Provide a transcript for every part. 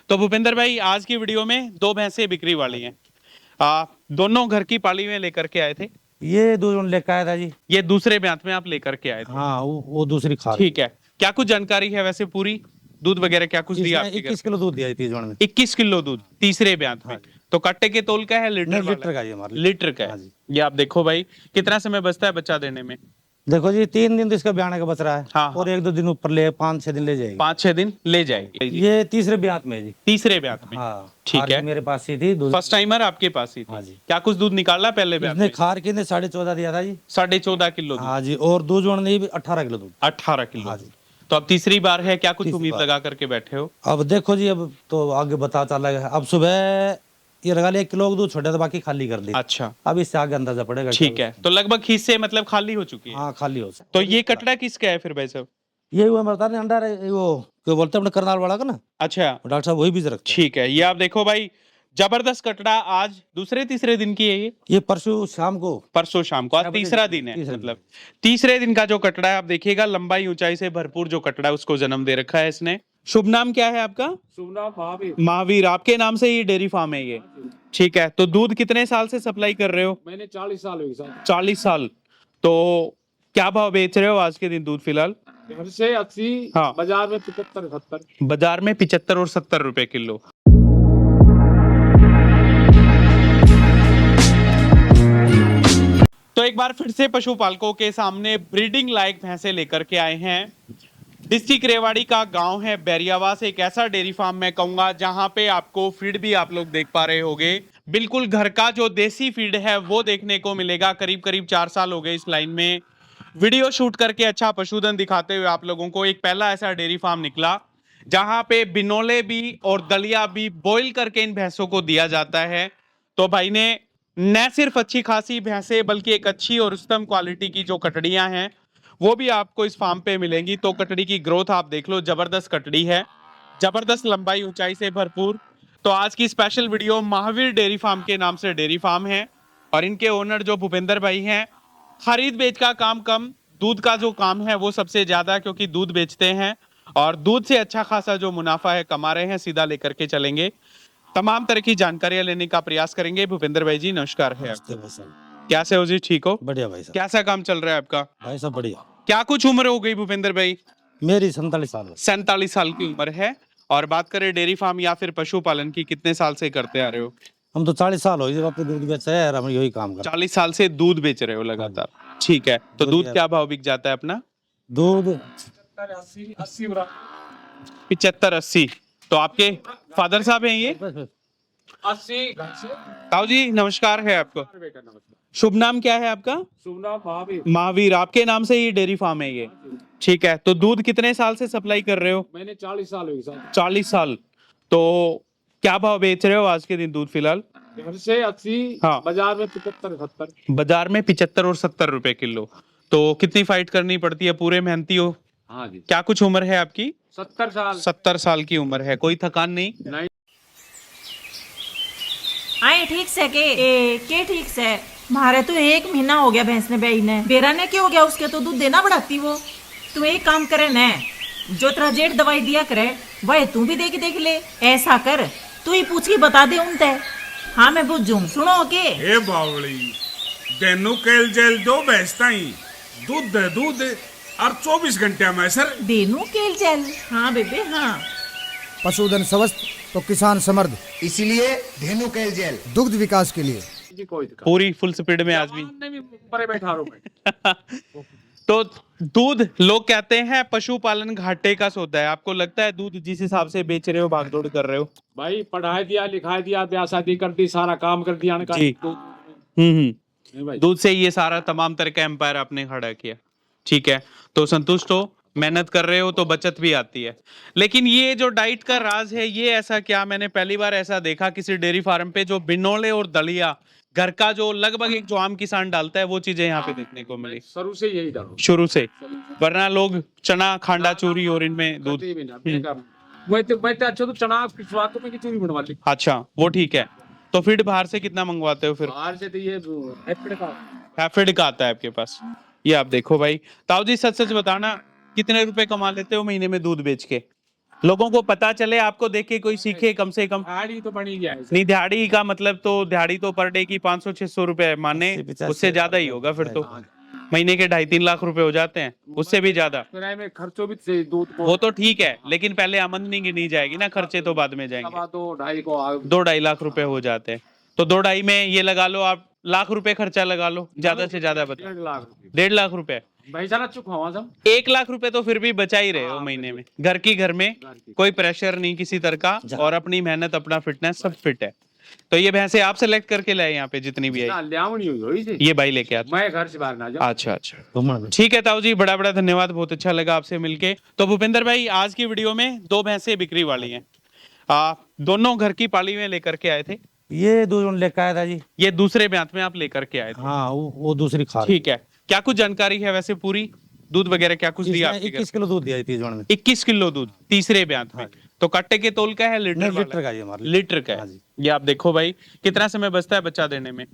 तो भूपेंद्र भाई आज की वीडियो में दो भैंसें बिक्री वाली हैं। दोनों घर की पाली में लेकर के आए थे। ये दूध लेकर आया था जी। ये दूसरे ब्यात में आप लेकर के आए थे। हाँ वो दूसरी खार। ठीक है, क्या कुछ जानकारी है वैसे पूरी? दूध वगैरह क्या कुछ दिया आपके घर? 21 किलो दूध दिया तीसरे में। 21 किलो दूध तीसरे ब्यात में। तो कट्टे के तोल का है लीटर नहीं, वाला? लीटर का जी हमारा। लीटर का है। ये आप देखो भाई, कितना समय बचता है बच्चा देने में? देखो जी 3 दिन तो इसका ब्याने का बच रहा है। हाँ, और 1-2 दिन ऊपर ले 5-6 दिन ले जाएगी। 5-6 दिन ले जाएगी। ये तीसरे ब्यात में है जी। तीसरे ब्यात में। हाँ ठीक है, मेरे पास ही थी दूध। फर्स्ट टाइमर आपके पास ही थी। हाँ जी। क्या कुछ दूध निकाला पहले ब्यात इसने में? खार की ने 14.5 दिया था जी। 14.5 किलो दूध। हाँ जी, और दूध जोड़ने भी 18 किलो दूध। 18 किलो। हाँ जी। तो अब तीसरी बार है, क्या कुछ तीसरी उम्मीद बार। लगा करके बैठे हो? अब देखो जी, अब तो आगे बता चला है। अब सुबह ये लगा लिया 1 किलो दूध छोड़ा था, बाकी खाली कर दी। अच्छा, अब इससे आगे अंदाजा पड़ेगा। ठीक है। तो लगभग हिस्से मतलब खाली हो चुकी है। हाँ खाली हो। तो ये कटड़ा किसका है फिर भाई साहब? ये हुआ बता रहे अंडा वो क्यों बोलते हैं अपने करनाल वाला का ना, अच्छा, डॉक्टर साहब वही बीज रखते हैं। ठीक है। ये आप देखो भाई, जबरदस्त कटड़ा। आज दूसरे तीसरे दिन की है ये परसों शाम को, परसों शाम को। आज 6 बजे तीसरा दिन है, तीसरा मतलब तीसरे दिन का जो कटड़ा है आप देखिएगा, लंबाई ऊंचाई से भरपूर जो कटड़ा है उसको जन्म दे रखा है इसने। शुभ नाम क्या है आपका? शुभ नाम महावीर। महावीर, आपके नाम से ये डेयरी फार्म है ये? ठीक है। तो दूध कितने साल से सप्लाई कर रहे हो? मैंने 40 साल हुई साहब। 40 साल। तो क्या भाव बेच रहे हो आज के दिन दूध फिलहाल? घर से 80। हाँ। बाजार में 75-70। बाजार में 75 और 70 रुपए किलो। तो एक बार फिर से पशुपालकों के सामने ब्रीडिंग लायक भैंसे लेकर के आए हैं। डिस्ट्रिक्ट रेवाड़ी का गांव है बैरियावास, एक ऐसा डेयरी फार्म मैं कहूंगा जहां पे आपको फीड भी आप लोग देख पा रहे होंगे, बिल्कुल घर का जो देसी फीड है वो देखने को मिलेगा। करीब करीब 4 साल हो गए इस लाइन में वीडियो शूट करके अच्छा पशुधन दिखाते हुए आप लोगों को। एक पहला ऐसा डेयरी फार्म निकला जहां पे बिनोले भी और दलिया भी बॉईल करके इन भैंसों को दिया जाता है। तो भाई ने न सिर्फ अच्छी खासी भैंसे बल्कि एक अच्छी और उत्तम क्वालिटी की जो कटड़ियां हैं वो भी आपको इस फार्म पे मिलेंगी। तो कटड़ी की ग्रोथ आप देख लो, जबरदस्त कटड़ी है, जबरदस्त लंबाई ऊंचाई से भरपूर। तो आज की special video Mahavir dairy farm के नाम से डेयरी फार्म है और इनके ओनर जो भूपेंद्र भाई हैं, खरीद बेच का काम कम, दूध का जो काम है वो सबसे ज्यादा, क्योंकि दूध बेचते हैं और दूध से अच्छा खासा जो मुनाफा है कमा रहे हैं। सीधा लेकर के चलेंगे, तमाम तरह की जानकारियां लेने का प्रयास करेंगे। भूपेंद्र भाई जी नमस्कार है। कैसे हो जी? ठीक हो? बढ़िया भाई साहब। कैसा काम चल रहा है आपका? भाई साहब बढ़िया। क्या कुछ उम्र हो गई भूपेंद्र भाई? मेरी 47 साल है। 47 साल की उम्र है। और बात करें डेयरी फार्म या फिर पशुपालन की, कितने साल से करते आ रहे हो? हम तो 40 साल हो गए जब आपने दूध बेचा है, हम यही काम कर। 40 साल से दूध बेच रहे हो लगातार, ठीक है। तो दूध क्या भाव बिक जाता है अपना? दूध 75-80। तो आपके फादर साहब हैं ये? 80। ताऊ जी नमस्कार है आपको। शुभ नाम क्या है आपका? शुभ नाम महावीर। महावीर, आपके नाम से ये डेयरी फार्म है ये? ठीक है। तो दूध कितने साल से सप्लाई कर रहे हो? मैंने 40 साल हुई साहब। 40 साल। तो क्या भाव बेच रहे हो आज के दिन दूध फिलहाल? घर से 80। हाँ। बाजार में 75-70। बाजार में 75 और 70 रुपए किलो। तो कितनी फाइट करनी पड़ती है, पूरे मेहनती हो? हाँ जी। क्या कुछ उम्र है आपकी? 70 साल। 70 साल की उम्र है, कोई थकान नहीं? नहीं। आए ठीक से के ठीक से मारे तो 1 महीना हो गया भैंस ने बेई ने, बेरा ने क्या हो गया उसके, तो दूध देना बढ़ाती वो। तू एक काम करे न, जो तेरा जेठ दवाई दिया करे वह तू भी देख ले। ऐसा कर तू ही पूछ के बता दे उनते। हाँ मैं बुझूं, सुनो के ए बावली देनु केल जेल दो बेचता ही दूध दे दूध और 24 घंटे में सर देनू केल चल। हाँ बेबे हाँ। पशुधन स्वस्थ तो किसान समृद्ध, इसीलिए धेनु केल जेल दुग्ध विकास के लिए। जी कोई दिक्कत पूरी फुल स्पीड में आज भी नहीं, परे बैठा रहो मैं। तो दूध लोग कहते हैं पशुपालन घाटे का सौदा है। आपको लगता है दूध जिस हिसाब से बेच रहे हो, भागदौड़ कर रहे हो? भाई पढ़ाई दिया, लिखाई दिया, ब्याह शादी कर दी, सारा काम कर दिया जी। नहीं भाई। दूध से ये सारा तमाम तरह का एम्पायर आपने खड़ा किया, ठीक है। तो संतुष्ट हो, मेहनत कर रहे हो तो बचत भी आती है। लेकिन ये जो डाइट का राज है ये ऐसा क्या? मैंने पहली बार ऐसा देखा किसी डेयरी फार्म पे जो बिनोले और दलिया घर का जो लगभग एक जो आम किसान डालता है वो चीजें यहाँ पे देखने को मिली। शुरू से यही डालो। शुरू से, वरना लोग चना खांडा चूरी और इनमें दूध। कभी भी ना, बेकार। मैं तो अच्छा तो चना पिसवा के मैं खिचड़ी बनवा ली। अच्छा वो ठीक है। तो फीड बाहर से कितना मंगवाते हो फिर? बाहर से तो ये एफिड का। हैफेड का आता है आपके पास? ये आप देखो भाई। ताऊ जी सच सच बताना, कितने रुपए कमा लेते हो महीने में दूध बेच के? लोगों को पता चले, आपको देख के कोई सीखे कम से कम। गाड़ी तो बनी जाए नहीं, दिहाड़ी का मतलब तो दिहाड़ी तो पर डे की 500-600 रुपए माने, 80-85 उससे ज्यादा ही होगा फिर तो। महीने के 2.5-3 लाख रुपए हो जाते हैं, उससे भी ज्यादा। किराए में खर्चों भी से दूध को वो तो ठीक है, लेकिन पहले आमदनी गिनी जाएगी ना, खर्चे तो बाद में जाएंगे। सवा 2-2.5 को 2-2.5 लाख रुपए हो जाते हैं, तो 2-2.5 में ये लगा लो आप, लाख रुपए खर्चा लगा लो, ज्यादा से ज्यादा बता। 1.5 लाख रुपए 1.5 लाख रुपए, भाई सारा चुका हुआ सब। 1 लाख रुपए तो फिर भी बचा ही रहे हो महीने में। घर की घर में कोई प्रेशर नहीं किसी तरह का, और अपनी मेहनत अपना फिटनेस सब फिट है। तो ये भैंसे आप सेलेक्ट करके लाए यहाँ पे जितनी भी ना आई? लियावनी हुई से ये भाई लेके आते। मैं घर से बाहर ना जाऊं। अच्छा अच्छा, ठीक है ताऊ जी, बड़ा बड़ा धन्यवाद, बहुत अच्छा लगा आपसे मिलके। तो भूपेंद्र भाई, आज की वीडियो में 2 भैंसे बिक्री वाली हैं, दोनों घर की पाली में लेकर के आए थे। ये दूध लेकर आया था जी। ये दूसरे ब्यात में आप लेकर के आए थे? हाँ, वो दूसरी खा ठीक है, क्या कुछ जानकारी है वैसे पूरी, दूध वगैरह क्या कुछ दिया आपके घर? 21 किलो दूध दिया तीसरे में। 21 किलो दूध तीसरे ब्यात में। तो कट्टे के तोल का है, लीटर नहीं, वाला? लीटर का जी हमारा। लीटर का हाँ है। जी। ये आप देखो भाई, कितना समय बचता है बच्चा देने में?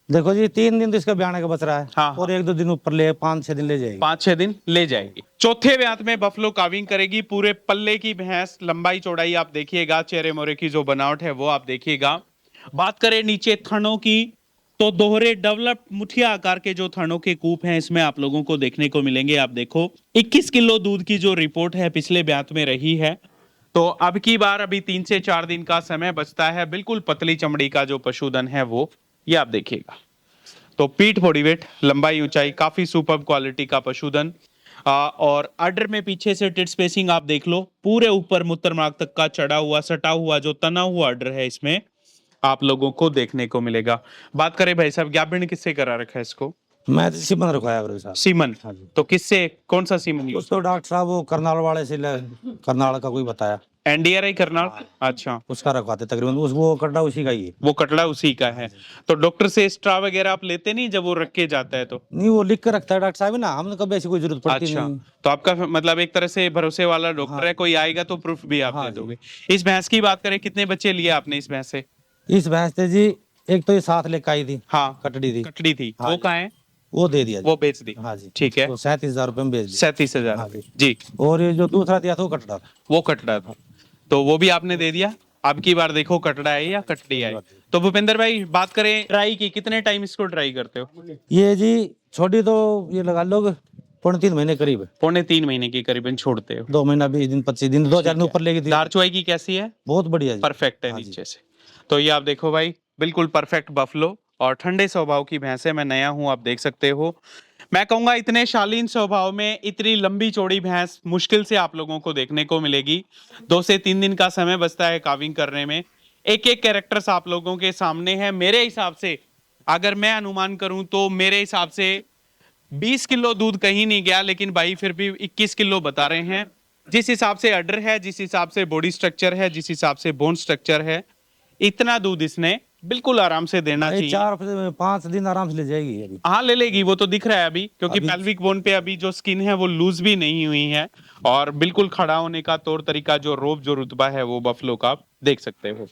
देखो जी, 3 दिन तो इसका ब्याने का बच रहा है। हाँ, और 1-2 दिन ऊपर ले, 5-6 दिन ले जाएगी। 5-6 दिन ले जाएगी। चौथे ब्यात में बफलो काविंग करेगी, पूरे पल्ले की भैंस, लंबाई चौड़ाई आप देखिएगा, चेहरे मोरे की जो बनावट है वो आप देखिएगा। बात करें नीचे थनों की, तो दोहरे डेवलप मुठिया आकार के जो थनों के कूप हैं इसमें आप लोगों को देखने को मिलेंगे। आप देखो 21 किलो दूध की जो रिपोर्ट है पिछले ब्यात में रही है। तो अब की बार अभी 3 से 4 दिन का समय बचता है, बिल्कुल पतली चमड़ी का जो पशुधन है वो, ये आप देखिएगा। तो पीठ, बॉडी वेट, लंबाई, ऊंचाई, काफी सुपर क्वालिटी का पशुधन। और आर्डर में पीछे से टिट स्पेसिंग आप देख लो, पूरे ऊपर मूत्र मार्ग तक का चढ़ा हुआ सटा हुआ जो तना हुआ आर्डर है इसमें आप लोगों को देखने को मिलेगा। बात करें भाई साहब, ज्ञापन किससे करा रखा है इसको? मैं तो सीमन रखवाया भाई साहब। सीमन? हाँ जी। तो किससे, कौन सा सीमन यूज? उसको डॉक्टर साहब वो करनाल वाले से करनाल का कोई बताया। एनडीआरआई करनाल? अच्छा, उसका रखवाते तकरीबन, वो कट्टा उसी का ही है। वो कटड़ा उसी का है। तो डॉक्टर से स्ट्रा वगैरह आप लेते नहीं जब वो रख के जाता है तो? नहीं, वो लिख कर रखता है डॉक्टर साहब ना, हमने कभी ऐसी कोई जरूरत पड़ती अच्छा, नहीं। तो आपका मतलब एक तरह से भरोसे वाला डॉक्टर है, कोई आएगा तो प्रूफ भी आप हाँ दे जी। दोगे। इस भैंस की बात करें, कितने बच्चे लिए आपने इस भैंस से? इस भैंस से जी, एक तो ये साथ लेकर आई थी। हाँ, कटड़ी थी। कटड़ी थी, हाँ वो जी। कहाँ है? वो दे दिया जी। वो बेच दी? हाँ जी। ठीक है, तो 37,000 रुपए में बेच दिया। 37,000 हाँ जी। जी। और ये जो दूसरा दिया था वो कटड़ा था। वो कटड़ा था, तो वो भी आपने दे दिया। अब की बार देखो कटड़ा है या कटड़ी है। तो भूपेंद्र भाई, बात करें ट्राई की, कितने टाइम इसको ट्राई करते हो? ये जी छोटी तो ये लगा लो 3.5 महीने करीब है। 2.5-3 महीने की करीबन छोड़ते हो। 2 महीना 20 दिन 25 दिन 2-4 दिन ऊपर लेके दी। दार चुआई की कैसी है? बहुत बढ़िया जी। परफेक्ट है हाँ जी। नीचे से। तो ये आप देखो भाई, बिल्कुल परफेक्ट बफलो और ठंडे स्वभाव की भैंस है। मैं नया हूं, आप देख सकते हो। मैं कहूंगा इतने शालीन स्वभाव में इतनी लंबी चौड़ी भैंस मुश्किल से आप लोगों को देखने को मिलेगी। 2 से 3 दिन का समय बचता है काविंग करने में। एक एक कैरेक्टर्स आप लोगों के सामने है। मेरे हिसाब से, अगर मैं अनुमान करूं तो मेरे हिसाब से 20 किलो दूध कहीं नहीं गया, लेकिन भाई फिर भी 21 किलो बता रहे हैं। जिस हिसाब से अडर है, जिस हिसाब से बॉडी स्ट्रक्चर है, जिस हिसाब से बोन स्ट्रक्चर है, इतना दूध इसने बिल्कुल आराम से देना चाहिए। 4-5 दिन आराम से ले जाएगी अभी। हाँ, ले लेगी, वो तो दिख रहा है अभी, क्योंकि अभी- पेल्विक बोन पे अभी जो स्किन है वो लूज भी नहीं हुई है, और बिल्कुल खड़ा होने का तौर तरीका, जो रोब, जो रुतबा है वो बफलो का आप देख सकते हो।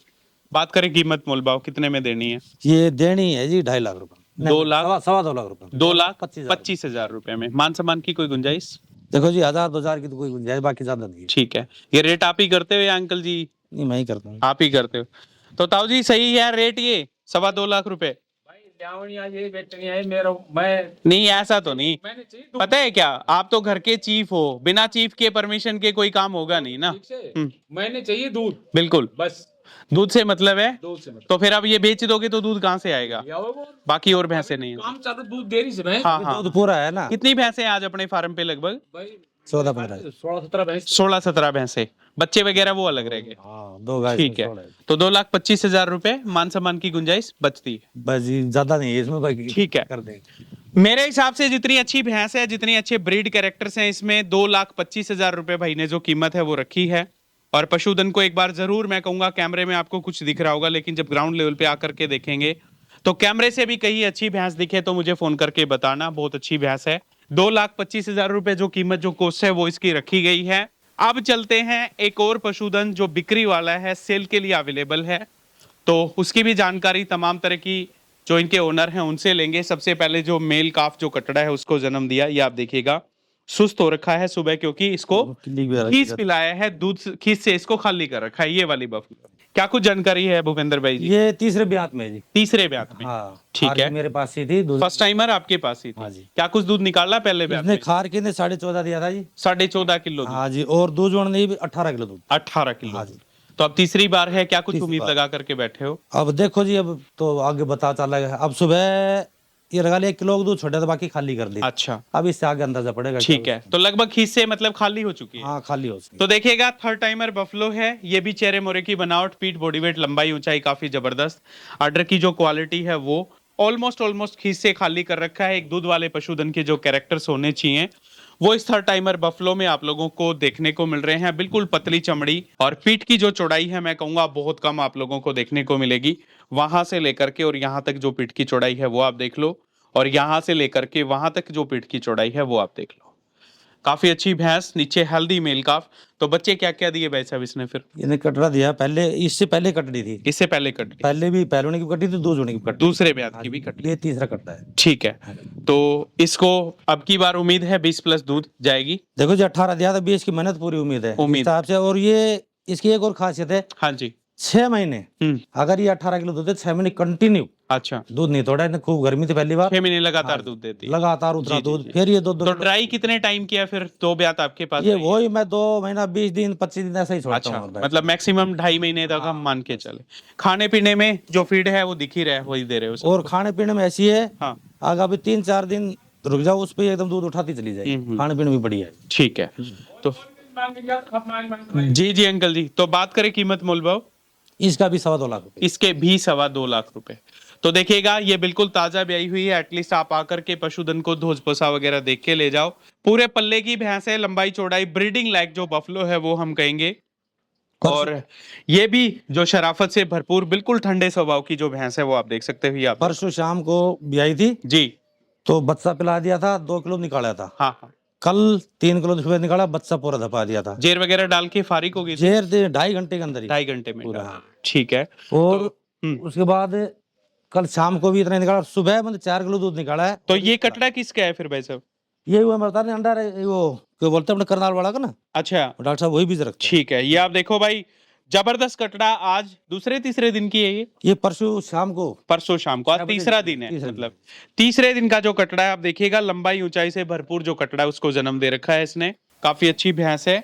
बात करें कीमत मोल भाव, कितने में देनी है? ये देनी है जी 2.5 लाख रुपए। 2 लाख? 2.25 लाख रुपए। 2,25,000 रुपए में मान सम्मान की कोई गुंजाइश? देखो जी, 1000-2000 की तो कोई गुंजाइश, बाकी ज्यादा नहीं है। ठीक है। ये रेट आप ही करते हो या अंकल जी? नहीं, मैं ही करता हूँ। आप ही करते हो। तो ताऊ जी, सही है रेट ये 2.25 लाख रुपए? भाई लियावनी आज ये बेचनी है मेरा, मैं नहीं, ऐसा तो नहीं। मैंने चाहिए दूध पता है क्या, आप तो घर के चीफ हो, बिना चीफ के परमिशन के कोई काम होगा नहीं ना। ठीक से। मैंने चाहिए दूध, बिल्कुल, बस दूध से मतलब है। दूध से मतलब तो फिर अब ये बेच दोगे तो दूध कहाँ से आएगा? लिया होगा। बाकी और भैंसे नहीं है? काम चालू दूध देरी से भैंस। हाँ हाँ। दूध पूरा है ना। कितनी भैंसे हैं आज अपने फार्म पे? लगभग भाई 14-15। 16-17 भैंस। 16-17 भैंसे। बच्चे वगैरह वो अलग रहेंगे। हाँ, 2 गाय। ठीक है। तो 2,25,000 रुपए मान सम्मान की गुंजाइश बचती है। बस जी, ज्यादा नहीं है इसमें, बाकी ठीक है। कर देंगे। मेरे हिसाब से जितनी अच्छी भैंस है, जितनी अच्छे ब्रीड कैरेक्टर्स हैं, इसमें 2,25,000 रुपए भाई ने जो कीमत है वो रखी है। और पशुधन को एक बार जरूर, मैं कहूंगा कैमरे में आपको कुछ दिख रहा होगा, लेकिन जब ग्राउंड लेवल पे आकर के देखेंगे तो कैमरे से भी कहीं अच्छी भैंस दिखे तो मुझे फोन करके बताना। बहुत अच्छी भैंस है। 2,25,000 रुपए जो कीमत, जो कोस्ट है वो इसकी रखी गई है। अब चलते हैं एक और पशुधन जो बिक्री वाला है, सेल के लिए अवेलेबल है, तो उसकी भी जानकारी तमाम तरह की जो इनके ओनर हैं उनसे लेंगे। सबसे पहले जो मेल काफ जो कटड़ा है उसको जन्म दिया, ये आप देखिएगा, सुस्त हो रखा है सुबह, क्योंकि इसको किल्ली वगैरह खीस की पिलाया है, दूध खीस से इसको खाली कर रखा है, ये वाली बफलो। क्या कुछ जानकारी है भूपेंद्र भाई जी? ये तीसरे ब्यात में है जी। तीसरे ब्यात में। हाँ, ठीक खार है। की मेरे पास ही थी दूध। फर्स्ट टाइमर आपके पास ही थी। हाँ जी। क्या कुछ दूध निकाला पहले ब्यात इसने में? खार के ने 14.5 दिया था जी। 14.5 किलो दूध। हाँ जी, और दूध जोड़ने ने भी 18 किलो दूध। 18 किलो। हाँ जी। तो अब तीसरी बार है, क्या कुछ तीसरी उम्मीद बार। लगा करके बैठे हो? अब देखो जी, अब तो आगे बता चला है। अब सुबह ये लगा लिया 1 किलो दूध छोड़ा था, बाकी खाली कर दी। अच्छा, अब इससे आगे अंदाजा पड़ेगा। ठीक है। तो लगभग हिस्से मतलब खाली हो चुकी है। हाँ, खाली हो उसकी। तो देखिएगा, थर्ड टाइमर बफलो है, ये भी चेहरे मोरे की बनावट, पीठ, बॉडी वेट, लंबाई, ऊंचाई काफी जबरदस्त। आर्डर की जो क्वालिटी है वो ऑलमोस्ट खीसे खाली कर रखा है। एक दूध वाले पशुधन के जो कैरेक्टर्स होने चाहिए वो इस थर्ड टाइमर बफलो में आप लोगों को देखने को मिल रहे हैं। बिल्कुल पतली चमड़ी और पीठ की जो चौड़ाई है मैं कहूंगा बहुत कम आप लोगों को देखने को मिलेगी। वहां से लेकर के और यहाँ तक जो पीठ की चौड़ाई है वो आप देख लो, और यहां से लेकर के वहां तक जो पीठ की चौड़ाई है वो आप देख लो। काफी अच्छी भैंस, नीचे हेल्दी मेल काफ। तो बच्चे क्या क्या दिए भाई साहब इसने फिर? इन्हें कटरा दिया पहले, इससे पहले कटनी थी। इससे पहले कट ली, पहले भी पहलवानी की कटी थी, दो जोड़े की कटी। दूसरे ब्यात की भी कट ली। ये तीसरा कटता है। ठीक है, तो इसको अब की बार उम्मीद है 20+ दूध जाएगी। देखो जी, 18 दिया था, 20 की मेहनत पूरी उम्मीद है उम्मीद। इस हिसाब से। और ये इसकी एक और खासियत है, हाँ जी। 6 महीने अगर ये 18 किलो दूध है, 6 महीने कंटिन्यू अच्छा, दूध नहीं तोड़ा। इन्हें खूब गर्मी थी पहली बार, 6 महीने लगातार दूध देती है। लगातार उतना जी, जी, दूध। जी। फिर ये दो तो ड्राई कितने टाइम किया फिर? 2 ब्यात आपके पास ये रही? वही मैं 2 महीना 20 दिन 25 दिन ऐसा ही छोड़ता अच्छा, हूँ। मतलब मैक्सिमम 2.5 महीने तक हम मान के चले। खाने पीने में जो फीड है वो दिख ही रहा है, वही दे रहे हो सब? और खाने पीने में ऐसी है, हाँ, अगर अभी 3-4 दिन रुक जाओ, उस पे एकदम दूध उठाती चली जाएगी। खाने पीने भी बढ़िया है। ठीक है। तो जी जी अंकल जी, तो बात करें कीमत मोल भाव, इसका भी 2.25 लाख रुपए। इसके भी 2.25 लाख रुपए। तो देखिएगा, ये बिल्कुल ताजा ब्याई हुई है। एटलीस्ट आप आकर के पशुधन को धोज पोसा वगैरह देख के ले जाओ। पूरे पल्ले की भैंस है, लंबाई चौड़ाई ब्रीडिंग लायक जो बफलो है वो हम कहेंगे। और ये भी जो शराफत से भरपूर बिल्कुल ठंडे स्वभाव की जो भैंस है वो आप देख सकते हो। आप परसों शाम को ब्याई थी जी, तो बच्चा पिला दिया था, 2 किलो निकाला था। हाँ हाँ। कल 3 किलो सुबह निकाला, बच्चा पूरा धपा दिया था। जेर वगैरह डाल के फारिग होगी? जेर दे 2.5 घंटे के अंदर ही। 2.5 घंटे में पूरा। डाला। ठीक है। और हम्म। उसके बाद कल शाम को भी इतना ही निकाला। सुबह मैंने 4 किलो दूध निकाला है। तो ये कटड़ा किसका है फिर भाई साहब? ये हुआ बता रहे अंडा वो क्यों बोलते हैं अपने करनाल वाला का ना, अच्छा, डॉक्टर साहब वही बीज रखते हैं। ठीक है। ये आप देखो भाई, जबरदस्त कटड़ा। आज दूसरे तीसरे दिन की है ये? परसों शाम को, परसों शाम को। आज 4 बजे तीसरा दिन है, तीसरा मतलब तीसरे दिन का जो कटड़ा है आप देखिएगा। लंबाई ऊंचाई से भरपूर जो कटड़ा है उसको जन्म दे रखा है इसने। काफी अच्छी भैंस है।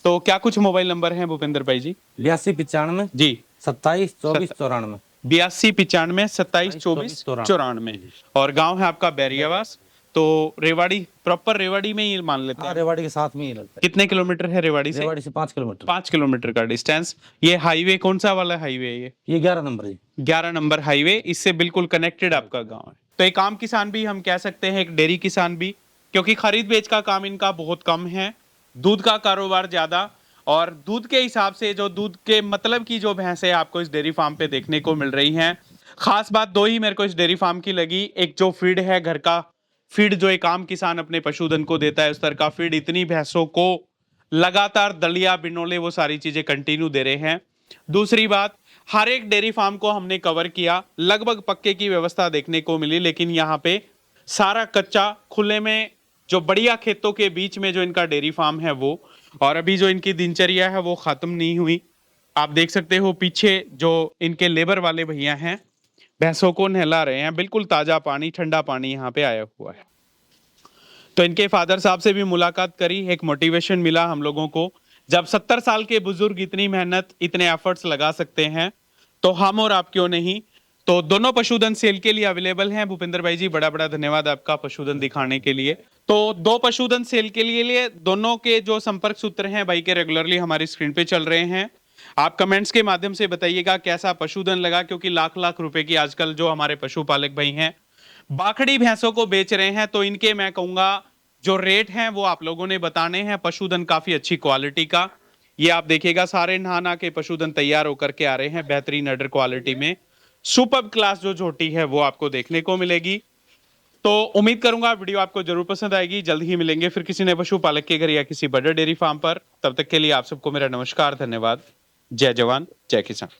तो क्या कुछ मोबाइल नंबर है भूपेंद्र भाई जी? 8295 जी, 27 24 94। 8295 27 24 94। और गांव है आपका बैरियावास। तो रेवाड़ी, प्रॉपर रेवाड़ी में ही मान लेते हैं? रेवाड़ी के साथ में ही लगता है। कितने किलोमीटर है रेवाड़ी से? रेवाड़ी से 5 किलोमीटर। 5 किलोमीटर का डिस्टेंस। ये हाईवे कौन सा वाला हाईवे है ये 11 नंबर जी। 11 नंबर हाईवे। इससे बिल्कुल कनेक्टेड आपका गांव है। तो एक आम किसान भी हम कह सकते हैं, एक डेयरी किसान भी, क्योंकि खरीद बेच का काम इनका बहुत कम है, दूध का कारोबार ज्यादा। और दूध के हिसाब से जो दूध के मतलब की जो भैंसें आपको इस डेयरी फार्म पे देखने को मिल रही हैं। खास बात 2 ही मेरे को इस डेयरी फार्म की लगी। एक जो फीड है, घर का फीड जो एक आम किसान अपने पशुधन को देता है, उस तरह का फीड इतनी भैंसों को लगातार दलिया बिनोले वो सारी चीजें कंटिन्यू दे रहे हैं। दूसरी बात, हर एक डेयरी फार्म को हमने कवर किया, लगभग पक्के की व्यवस्था देखने को मिली, लेकिन यहाँ पे सारा कच्चा खुले में जो बढ़िया खेतों के बीच में जो इनका डेयरी फार्म है वो। और अभी जो इनकी दिनचर्या है वो खत्म नहीं हुई। आप देख सकते हो पीछे जो इनके लेबर वाले भैया हैं भैंसों को नहला रहे हैं। बिल्कुल ताजा पानी, ठंडा पानी यहाँ पे आया हुआ है। तो इनके फादर साहब से भी मुलाकात करी, एक मोटिवेशन मिला हम लोगों को। जब 70 साल के बुजुर्ग इतनी मेहनत, इतने एफर्ट्स लगा सकते हैं तो हम और आप क्यों नहीं। तो दोनों पशुधन सेल के लिए अवेलेबल हैं। भूपेंद्र भाई जी, बड़ा बड़ा धन्यवाद आपका पशुधन दिखाने के लिए। तो 2 पशुधन सेल के लिए दोनों के जो संपर्क सूत्र हैं भाई के रेगुलरली हमारी स्क्रीन पे चल रहे हैं। आप कमेंट्स के माध्यम से बताइएगा कैसा पशुधन लगा, क्योंकि लाख लाख रुपए की आजकल जो हमारे पशुपालक भाई हैं बाखड़ी भैंसों को बेच रहे हैं। तो इनके मैं कहूंगा जो रेट हैं वो आप लोगों ने बताने हैं। पशुधन काफी अच्छी क्वालिटी का, ये आप देखिएगा सारे नहाना के पशुधन तैयार होकर के आ रहे हैं बेहतरीन अडर क्वालिटी में। सुपर क्लास जो झोटी है वो आपको देखने को मिलेगी। तो उम्मीद करूंगा वीडियो आपको जरूर पसंद आएगी। जल्द ही मिलेंगे फिर किसी नए पशुपालक के घर या किसी बड़े डेयरी फार्म पर। तब तक के लिए आप सबको मेरा नमस्कार, धन्यवाद। जय जवान जय किसान।